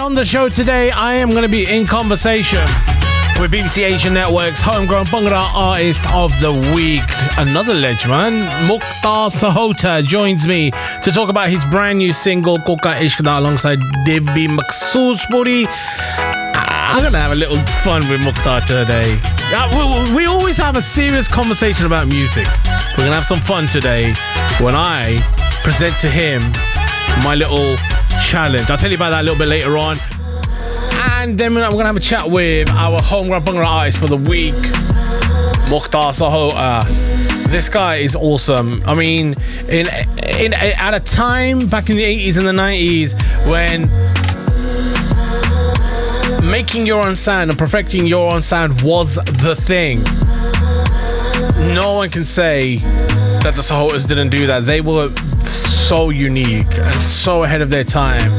on the show today, I am going to be in conversation with BBC Asian Network's Homegrown Bhangra Artist of the Week. Another legend, man. Mukhtar Sahota joins me to talk about his brand new single, Koka Ishq, alongside Debi, Maksoospuri. I'm going to have a little fun with Mukhtar today. We always have a serious conversation about music. We're going to have some fun today when I present to him my little challenge. I'll tell you about that a little bit later on. And then we're going to have a chat with our Homegrown Bhangra Artist for the week, Mukhtar Sahota. This guy is awesome. I mean, at a time back in the 80s and the 90s when making your own sound and perfecting your own sound was the thing, no one can say that the Sahotas didn't do that. They were so unique and so ahead of their time.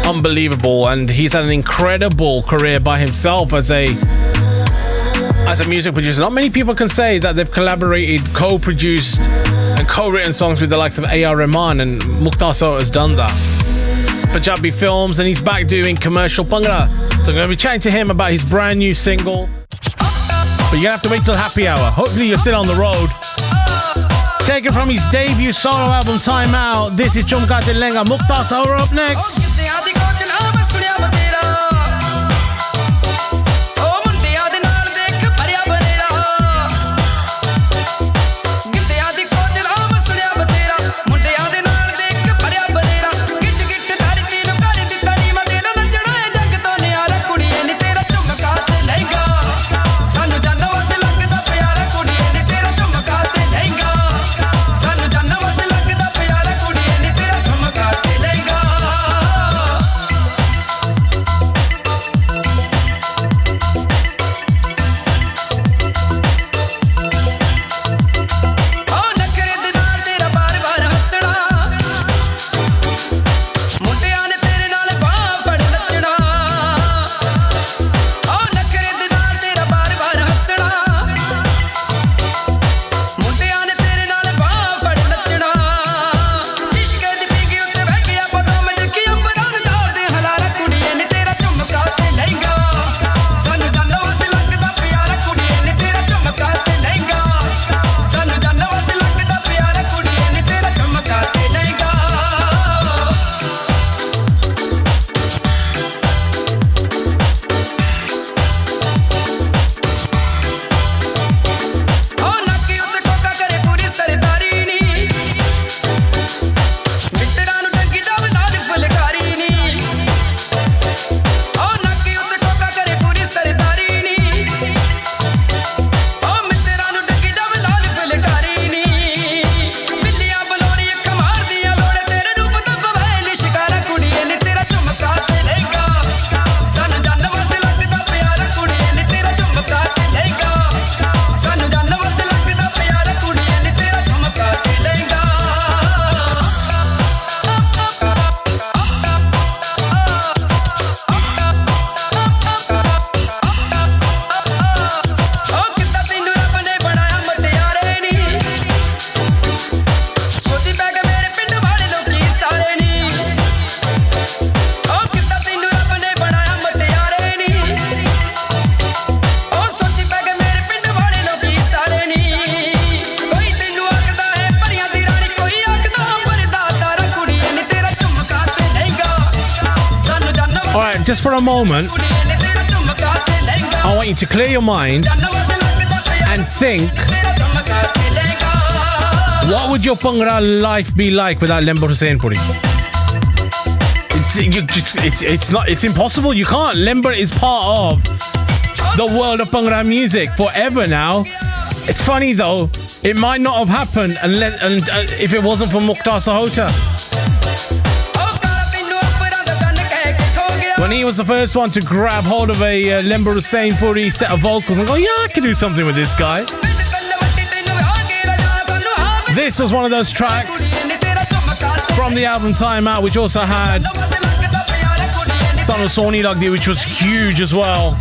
Unbelievable. And he's had an incredible career by himself as a music producer. Not many people can say that they've collaborated, co-produced and co-written songs with the likes of A.R. Rahman, and Mukhtar Sahota has done that. Punjabi films, and he's back doing commercial Bhangra. So I'm going to be chatting to him about his brand new single. But you're going to have to wait till happy hour. Hopefully you're still on the road. Taken from his debut solo album, Time Out. This is Chumka and Leng. Mukhtar Sahota up next. Just for a moment, I want you to clear your mind and think, what would your Bhangra life be like without Lembo Husseinpuri? It's impossible. You can't. Lembo is part of the world of Bhangra music forever now. It's funny though, it might not have happened if it wasn't for Mukhtar Sahota. When he was the first one to grab hold of a Lembo Husseinpuri set of vocals and go, yeah, I can do something with this guy. This was one of those tracks from the album Time Out, which also had Son of Soni Lagdi, which was huge as well.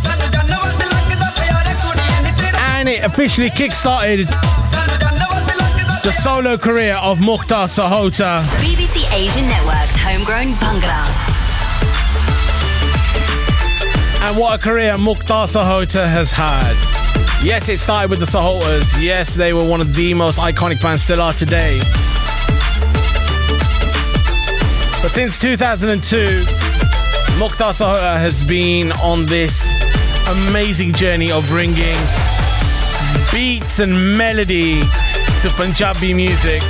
And it officially kick-started the solo career of Mukhtar Sahota. BBC Asian Network's Homegrown Bhangra. And what a career Mukhtar Sahota has had. Yes, it started with the Sahotas. Yes, they were one of the most iconic bands, still are today. But since 2002, Mukhtar Sahota has been on this amazing journey of bringing beats and melody to Punjabi music.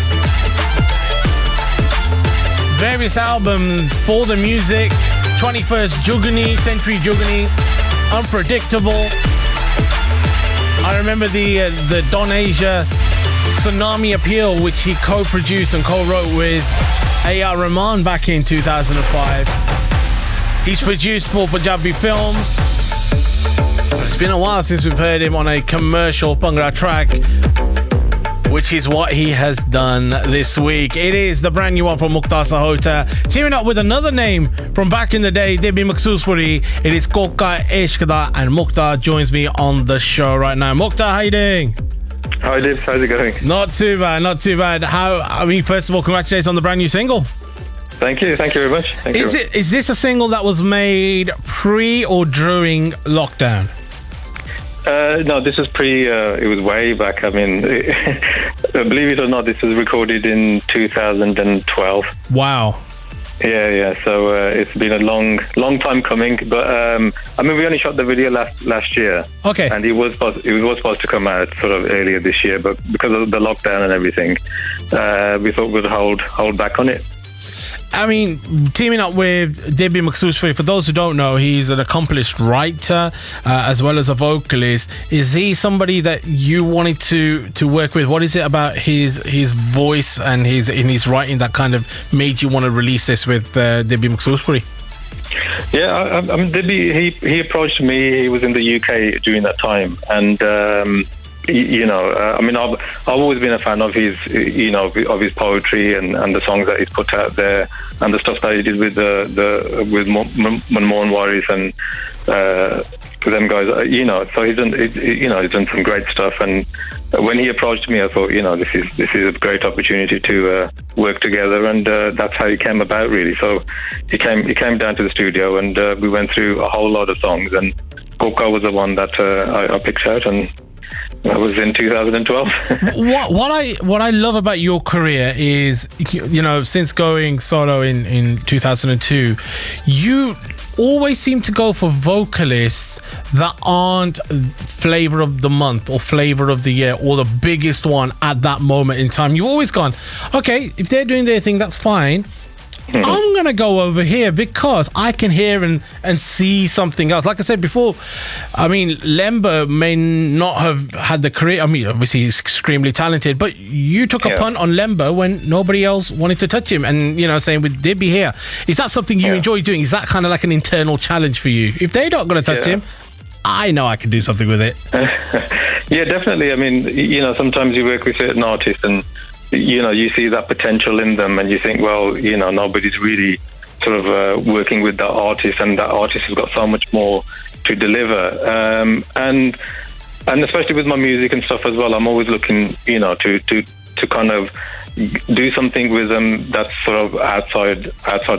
Various albums for the music, 21st Jugani, Century Jugani, Unpredictable. I remember the Don Asia Tsunami Appeal, which he co-produced and co-wrote with A.R. Rahman back in 2005. He's produced for Punjabi films. It's been a while since we've heard him on a commercial Bhangra track, which is what he has done this week. It is the brand new one from Mukhtar Sahota, teaming up with another name from back in the day, Debi Maksoospuri. It is Koka Ishq, and Mukhtar joins me on the show right now. Mukhtar, how you doing? Hi, Dipps. How's it going? Not too bad, not too bad. First of all, congratulations on the brand new single. Thank you very much. Is this a single that was made pre or during lockdown? No, this was it was way back. I mean, believe it or not, this was recorded in 2012. Wow. Yeah. So it's been a long time coming. But we only shot the video last year. Okay. And it was supposed to come out sort of earlier this year, but because of the lockdown and everything, we thought we'd hold back on it. I mean, teaming up with Debi Maksoospuri, for those who don't know, he's an accomplished writer as well as a vocalist. Is he somebody that you wanted to work with? What is it about his voice and his writing that kind of made you want to release this with Debi Maksoospuri? Yeah, I mean, Debi, he approached me. He was in the UK during that time, and I've always been a fan of his, of his poetry and the songs that he's put out there, and the stuff that he did with with Manmohan Waris and them guys. So he's done some great stuff. And when he approached me, I thought, this is a great opportunity to work together, and that's how it came about, really. So he came down to the studio, and we went through a whole lot of songs, and Koka was the one that I picked out, and that was in 2012. What I love about your career is, since going solo in 2002, you always seem to go for vocalists that aren't flavor of the month or flavor of the year or the biggest one at that moment in time. You've always gone, okay, if they're doing their thing, that's fine. I'm going to go over here because I can hear and see something else. Like I said before, Lemba may not have had the career. Obviously he's extremely talented, but you took a punt on Lemba when nobody else wanted to touch him. And, same with Debi here. Is that something you enjoy doing? Is that kind of like an internal challenge for you? If they're not going to touch him, I know I can do something with it. Yeah, definitely. Sometimes you work with certain artists and you see that potential in them, and you think, well, nobody's really sort of working with that artist, and that artist has got so much more to deliver. And especially with my music and stuff as well, I'm always looking, to kind of do something with them that's sort of outside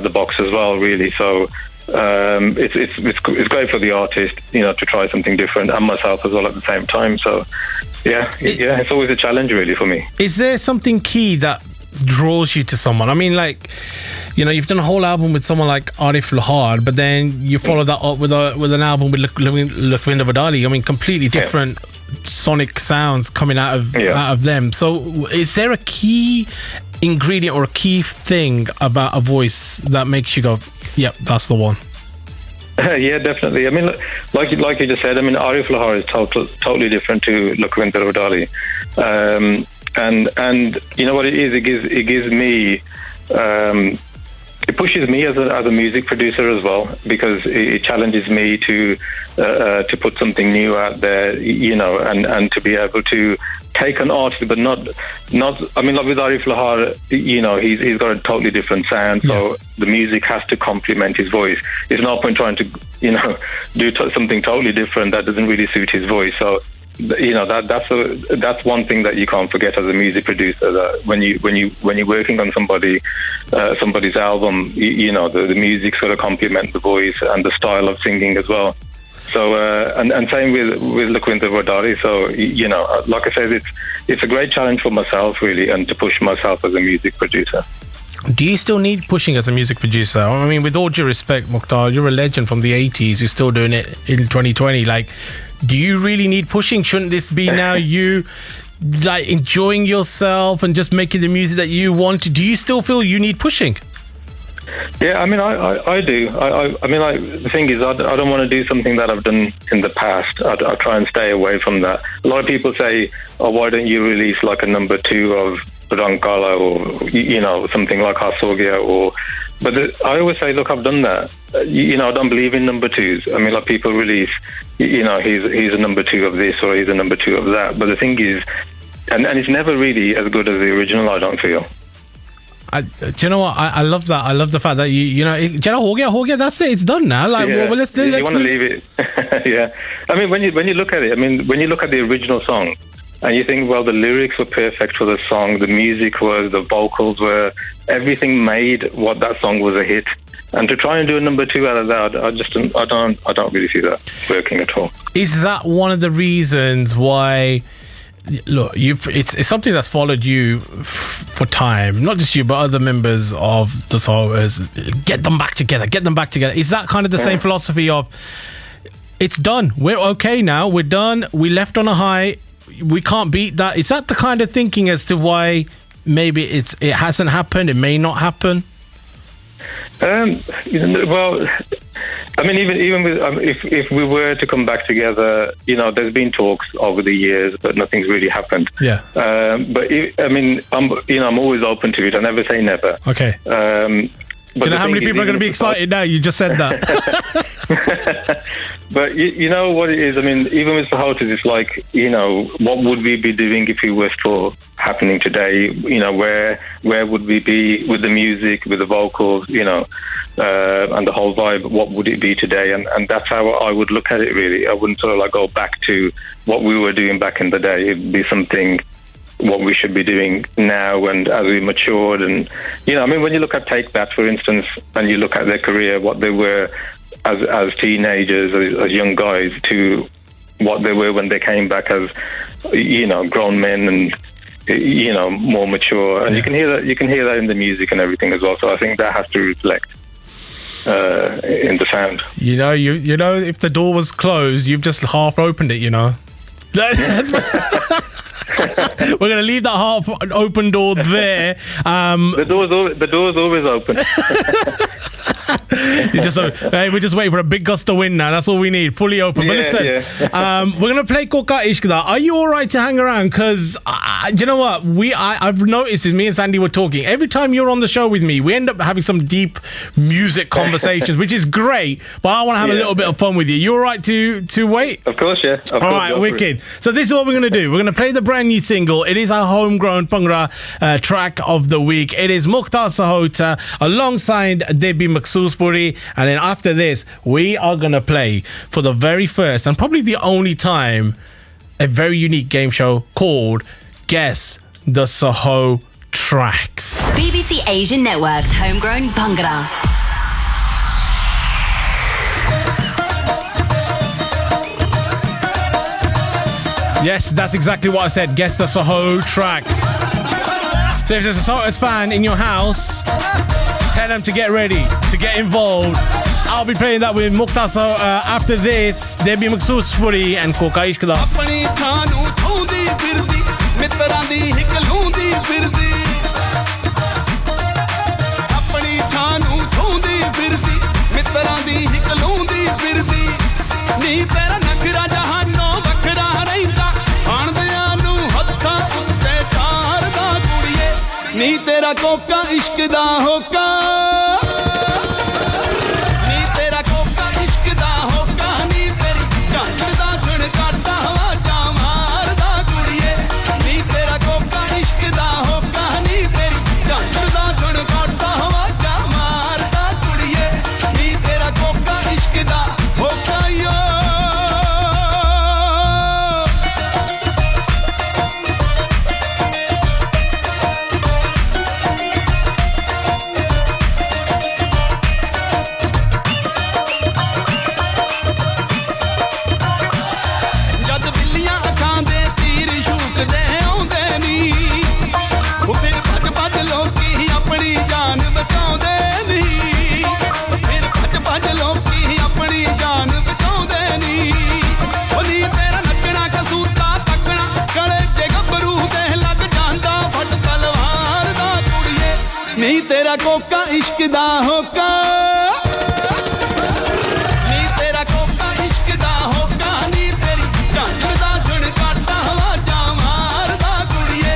the box as well, really. So it's great for the artist, to try something different, and myself as well at the same time. So it's always a challenge, really, for me. Is there something key that draws you to someone? You've done a whole album with someone like Arif Lahar, but then you follow that up with an album with Lakhvinder Wadali. Completely different sonic sounds coming out of them. So is there a key ingredient or a key thing about a voice that makes you go, yep, that's the one? Yeah, definitely. Like you just said, Arif Lahar is totally different to Lakhvinder Wadali. And you know what it is? It gives me, it pushes me as a music producer as well, because it challenges me to put something new out there, and to be able to take an artist, but not. Like with Arif Lahar, he's got a totally different sound, so the music has to complement his voice. There's no point trying to, do something totally different that doesn't really suit his voice. So, that's one thing that you can't forget as a music producer. That when you're working on somebody's album, the music's got to complement the voice and the style of singing as well. So and same with Lakwinta Wadari. So like I said, it's a great challenge for myself really, and to push myself as a music producer. Do you still need pushing as a music producer? I mean, with all due respect, Mukhtar, you're a legend from the 80s. You're still doing it in 2020. Like, do you really need pushing? Shouldn't this be now you like enjoying yourself and just making the music that you want to? Do you still feel you need pushing? Yeah, I mean, I do. I mean, the thing is, I don't want to do something that I've done in the past. I try and stay away from that. A lot of people say, oh, why don't you release like a number 2 of Rankala or, something like Hasogia but I always say, look, I've done that. I don't believe in number 2s. I mean, like people release, he's a number 2 of this or he's a number 2 of that. But the thing is, and it's never really as good as the original, I don't feel. Do you know what? I love that. I love the fact that ho gaya, that's it. It's done now. Like, yeah. well, let's you want to leave it. Yeah. I mean, when you look at it, when you look at the original song, and you think, well, the lyrics were perfect for the song, the music was, the vocals were, everything made what that song was a hit. And to try and do a number 2 out of that, I don't really see that working at all. Is that one of the reasons why? Look, it's something that's followed you for time. Not just you, but other members of the Sahotas. Get them back together. Is that kind of the same philosophy of it's done? We're okay now. We're done. We left on a high. We can't beat that. Is that the kind of thinking as to why maybe it hasn't happened? It may not happen. Well, I mean, even with if we were to come back together, there's been talks over the years, but nothing's really happened. Yeah. But I'm always open to it. I never say never. Okay. But do you know how many people are going to be excited now? You just said that. But you know what it is? I mean, even with Sahotas, it's like, what would we be doing if it was still happening today? Where would we be with the music, with the vocals, and the whole vibe? What would it be today? And that's how I would look at it, really. I wouldn't sort of like go back to what we were doing back in the day. It'd be something what we should be doing now, and as we matured, and when you look at Take That, for instance, and you look at their career, what they were as teenagers, as young guys, to what they were when they came back as grown men and more mature, and you can hear that in the music and everything as well. So I think that has to reflect in the sound. If the door was closed, you've just half opened it. That's we're going to leave that half open door there. The door's always open. We're just waiting for a big gust of wind now. That's all we need. Fully open. But listen, we're going to play Koka Ishq. Are you all right to hang around? Because you know what? I've noticed this. Me and Sandy were talking. Every time you're on the show with me, we end up having some deep music conversations, which is great. But I want to have a little bit of fun with you. You all right to wait? Of course, yeah. All right, wicked. So this is what we're going to do. We're going to play the brand new single. It is our homegrown Bhangra track of the week. It is Mukhtar Sahota alongside Debi, Maksoospuri. And then after this, we are going to play for the very first and probably the only time a very unique game show called Guess the Saho Tracks. BBC Asian Network's Homegrown Bhangra. Yes, that's exactly what I said. Guess the Saho Tracks. So if there's a Sahotas fan in your house, tell them to get ready, to get involved. I'll be playing that with Mukhtar Sahota after this. Debi, Maksoospuri and Koka Ishq. नी तेरा Coca इश्क दा होका नी तेरा Coca इश्क दा होका नी तेरी जान दा सुन काटा हवा जा मारदा कुड़िए नी तेरा कोका इश्क दा होका नी तेरी जान दा सुन काटा हवा जा मारदा कुड़िए नी तेरा कोका इश्क दा होका यो तेरा कोका इश्क दा होका नी तेरा कोका इश्क दा होका नी तेरी झांझर दा छणकाटा आवाज़ां मारदा कुड़िए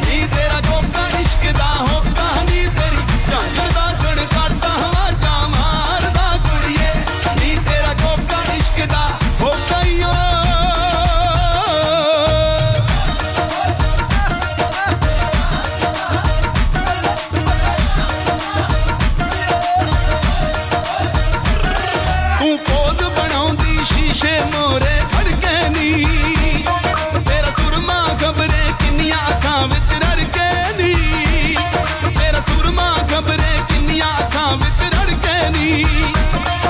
नी तेरा कोका इश्क दा होका नी तेरी झांझर दा छणकाटा आवाज़ां मारदा कुड़िए नी तेरा कोका इश्क दा होका यो तू पोज बनाउंदी शीशे मोरे खड़के नी तेरा सुरमा खबरे किन्नियां अखां विच रड़के नी तेरा सुरमा खबरे किन्नियां अखां विच रड़के नी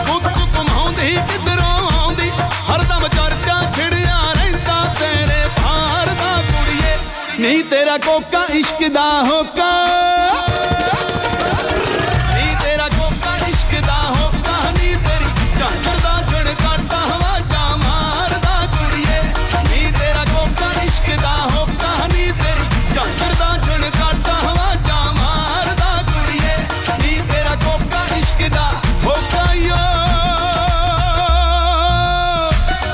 बुत घुमाउंदी किधरों आउंदी हरदम चर्चा छिड़िया रहिंदा तेरे भार दा कुड़िए नी तेरा कोका इश्क दा होका नी तेरा कोका इश्क दा होका नी तेरी झांझर दा छणकाटा आवाज़ां मारदा कुड़िए नी तेरा कोका इश्क दा होका नी तेरी झांझर दा छणकाटा आवाज़ां मारदा कुड़िए नी तेरा कोका इश्क दा होका यो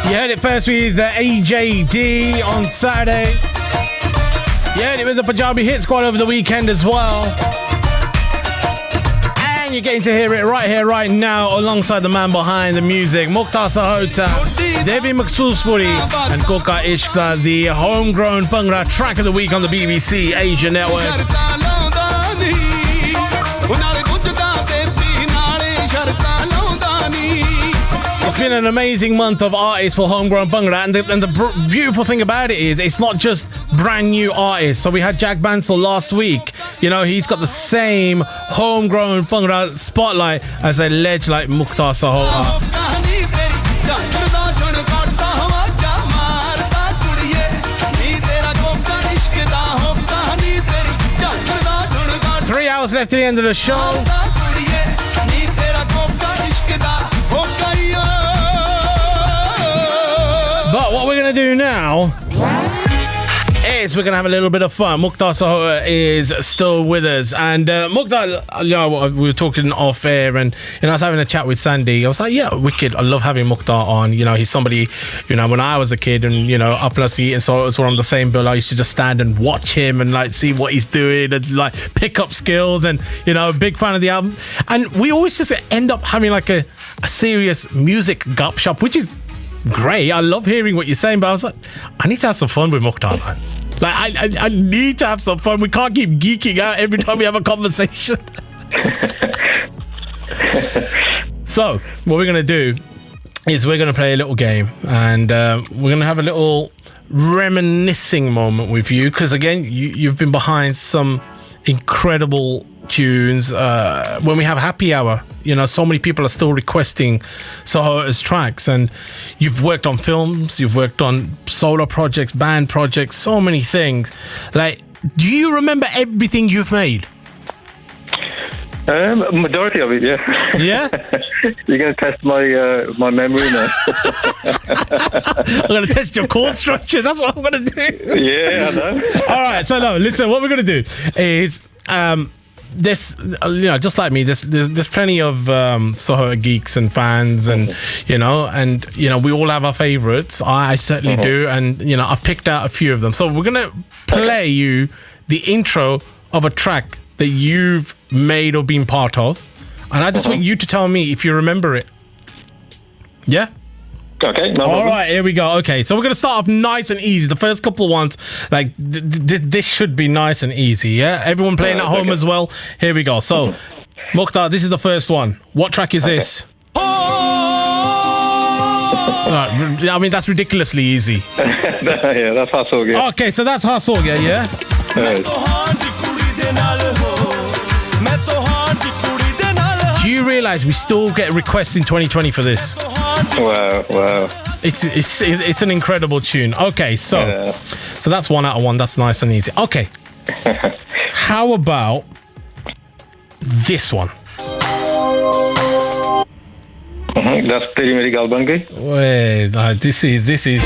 You heard it first with the AJD on Saturday. You heard it with the Punjabi hit squad over the weekend as well. And you're getting to hear it right here, right now, alongside the man behind the music, Mukhtar Sahota, Debi, Maksoospuri, and Koka Ishq, the Homegrown Bhangra track of the week on the BBC Asia Network. ਸ਼ਰਤਾਂ ਲਾਉਂਦਾ ਨੀ ਉਹ ਨਾਲੇ ਪੁੱਛਦਾ ਤੇ ਪੀ ਨਾਲੇ ਸ਼ਰਤਾਂ ਲਾਉਂਦਾ ਨੀ It's been an amazing month of artists for Homegrown Bhangra, and the beautiful thing about it is it's not just brand new artists. So we had Jack Bansal last week. You know, he's got the same Homegrown Bhangra spotlight as a ledge like Mukhtar Sahota. ਹੋਕਾ ਨੀ ਤੇਰੀ ਝਾਂਝਰ ਦਾ ਛਣਕਾਟਾ ਆਵਾਜ਼ਾਂ ਮਾਰਦਾ ਕੁੜੀਏ ਨੀ ਤੇਰਾ ਕੋਕਾ ਇਸ਼ਕ ਦਾ ਹੋਕਾ ਨੀ ਤੇਰੀ ਝਾਂਝਰ ਦਾ ਛਣਕਾਟਾ 3 hours left to the end of the show. ਕੁੜੀਏ ਨੀ ਤੇਰਾ ਕੋਕਾ ਇਸ਼ਕ ਦਾ ਹੋਕਾ ਯੋ But what we're going to do now is we're going to have a little bit of fun. Mukhtar Sahota is still with us. And Mukhtar, you know, we were talking off air and, you know, I was having a chat with Sandy. I was like, yeah, wicked. I love having Mukhtar on. You know, he's somebody, you know, when I was a kid and, you know, Up Plus and Sahotas were on the same bill, I used to just stand and watch him and, like, see what he's doing and, like, pick up skills and, you know, big fan of the album. And we always just end up having, like, a serious music gup shop, which is great. I love hearing what you're saying, but I was like, I need to have some fun with Mukhtar, man. Like, I need to have some fun. We can't keep geeking out every time we have a conversation. So, what we're going to do is we're going to play a little game, and we're going to have a little reminiscing moment with you, because, again, you've been behind some incredible tunes. When we have happy hour, you know, so many people are still requesting Sahota's tracks, and you've worked on films, you've worked on solo projects, band projects, so many things. Like, do you remember everything you've made? Majority of it, yeah. Yeah? You're going to test my memory now. I'm going to test your chord structures. That's what I'm going to do. Yeah, I know. All right, so no, listen, what we're going to do is this, you know, just like me, there's plenty of Sahota geeks and fans, and you know, we all have our favorites. I certainly do, and you know, I've picked out a few of them. So we're gonna play you the intro of a track that you've made or been part of, and I just want you to tell me if you remember it. Yeah. Okay, no All problem. right, here we go. Okay, so we're going to start off nice and easy. The first couple of ones, like, this should be nice and easy, yeah? Everyone playing at home as well. Here we go. So, Mukhtar, this is the first one. What track is this? I mean, that's ridiculously easy. Yeah, that's Hustle, yeah. Okay, so that's Hustle, yeah? Yes. Do you realise we still get requests in 2020 for this? Wow. It's an incredible tune. Okay, so that's 1 out of 1. That's nice and easy. Okay. How about this one? That's Teri Meri Gal Ban Gayi. Wait, this is.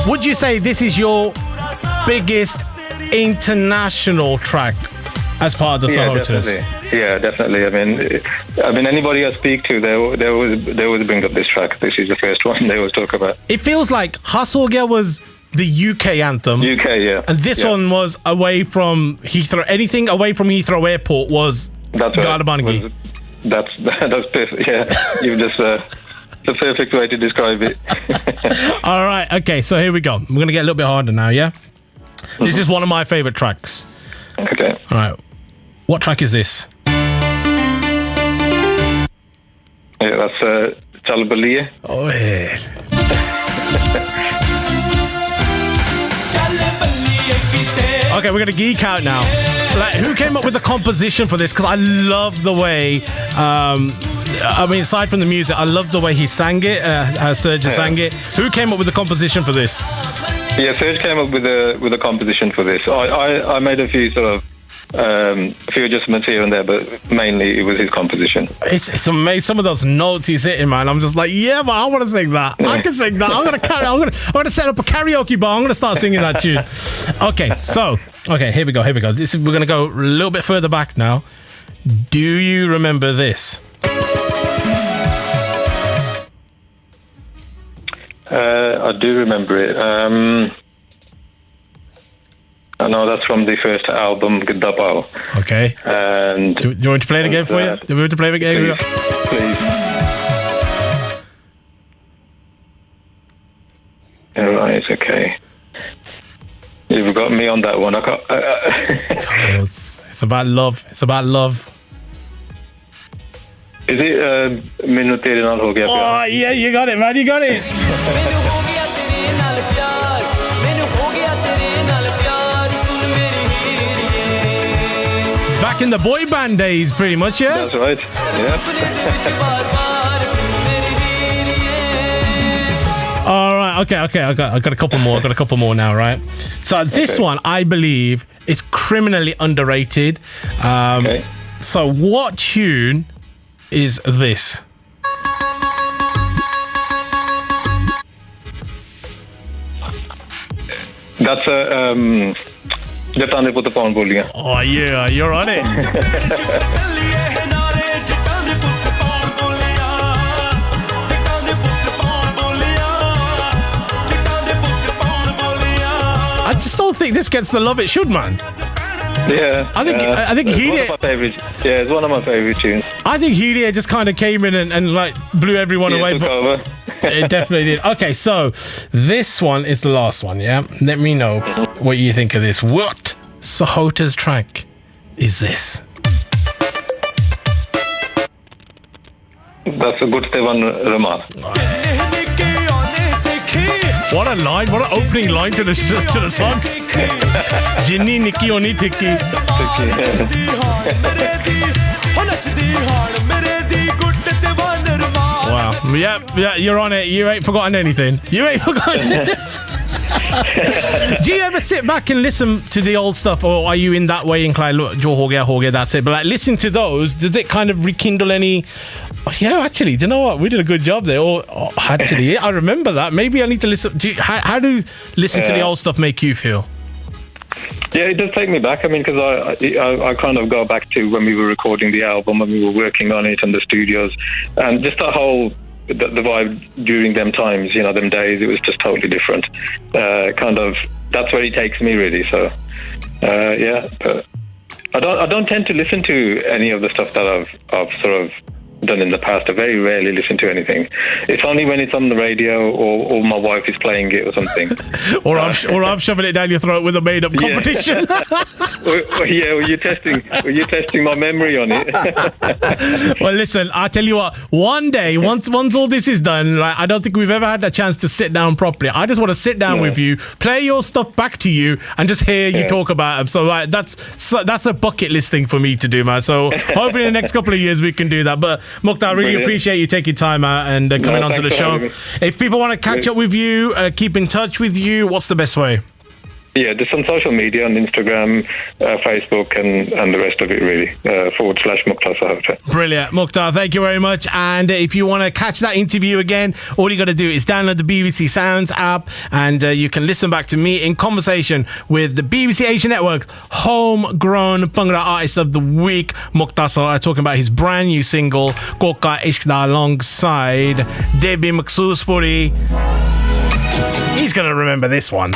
Would you say this is your biggest international track as part of the Sahotas. Definitely. I mean, anybody I speak to, they always bring up this track. This is the first one they always talk about. It feels like Hus Ho Gaya was the UK anthem. UK, yeah. And this one was away from Heathrow. Anything away from Heathrow Airport was Galabangi. That's perfect. Yeah, you've just the perfect way to describe it. All right. Okay. So here we go. We're gonna get a little bit harder now. Yeah. This is one of my favorite tracks. Okay. All right. What track is this? Yeah, that's Chal Baliye. Oh yeah. Okay, we're gonna geek out now. Like, who came up with the composition for this? Because I love the way. Aside from the music, I love the way he sang it. Serge sang it. Who came up with the composition for this? Yeah, Serge came up with the composition for this. I made a few sort of a few adjustments here and there, but mainly it was his composition. It's amazing. Some of those notes he's hitting, man. I'm just like, yeah, man, I want to sing that. I can sing that. I'm gonna set up a karaoke bar. I'm gonna start singing that tune. Okay, here we go. We're gonna go a little bit further back now. Do you remember this? I do remember it. I know that's from the first album, Gadapao. Okay. And do you want to play it again for you? Do we want to play it again? Please. All right, okay. You've got me on that one. It's about love. It's about love. Is it Mainu Tere Naal Ho Gaya Pyar? Oh, yeah, you got it, man. You got it. Back in the boy band days, pretty much, yeah? That's right, yeah. All right, okay. I got a couple more now, right? So this one, I believe, is criminally underrated. Okay. So what tune is this? That's a Jatane Put Paun Boliyan. Oh yeah, you're on it. I just don't think this gets the love it should, man. Yeah, I think it's he one of my favorite. Yeah, it's one of my favorite tunes. I think Helia just kind of came in and like blew everyone away. Took over. It definitely did. Okay, so this one is the last one. Yeah, let me know what you think of this. What Sahota's track is this? That's a good Stevan Ramal. What a line! What an opening line to the song. Jinni Nikki Oni Thikki. Wow. Yeah, you're on it. You ain't forgotten anything. Do you ever sit back and listen to the old stuff, or are you in that way inclined? Look, Jo ho gaya, that's it. But like, listen to those. Does it kind of rekindle any? Oh, yeah, actually, do you know what? We did a good job there. Actually, I remember that. Maybe I need to listen. How do listen to the old stuff make you feel? Yeah, it does take me back. I mean, because I kind of go back to when we were recording the album and we were working on it in the studios, and just that whole the vibe during them times, them days, it was just totally different. That's where it takes me really. So, yeah, but I don't tend to listen to any of the stuff that I've sort of done in the past. I very rarely listen to anything. It's only when it's on the radio or my wife is playing it or something. or I'm shoving it down your throat with a made-up competition. Were you testing my memory on it? Well, listen, I'll tell you what, one day, once all this is done, like, I don't think we've ever had the chance to sit down properly. I just want to sit down with you, play your stuff back to you, and just hear you talk about them. So like, that's a bucket list thing for me to do, man. So hopefully in the next couple of years we can do that. But Mukhtar, I really appreciate you taking time out and coming onto the show. If people want to catch up with you, keep in touch with you, what's the best way? Yeah, just on social media, on Instagram, Facebook, and the rest of it, really, / Mukhtar Sahota. Brilliant. Mukhtar, thank you very much. And if you want to catch that interview again, all you got to do is download the BBC Sounds app, and you can listen back to me in conversation with the BBC Asia Network's Homegrown Bhangra Artist of the Week, Mukhtar Sahota, talking about his brand new single, Koka Ishq, alongside Debi, Maksoospuri. He's going to remember this one.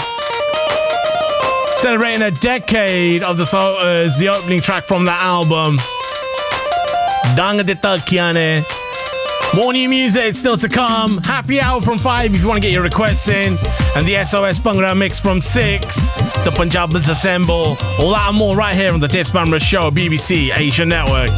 Celebrating a decade of the Sahotas, the opening track from that album. Ditha Kiane. More new music still to come. Happy hour from 5 if you want to get your requests in. And the SOS Bhangra mix from 6. The Punjabis Assemble. All that and more right here on the Dipps Bhamrah Show, BBC Asia Network.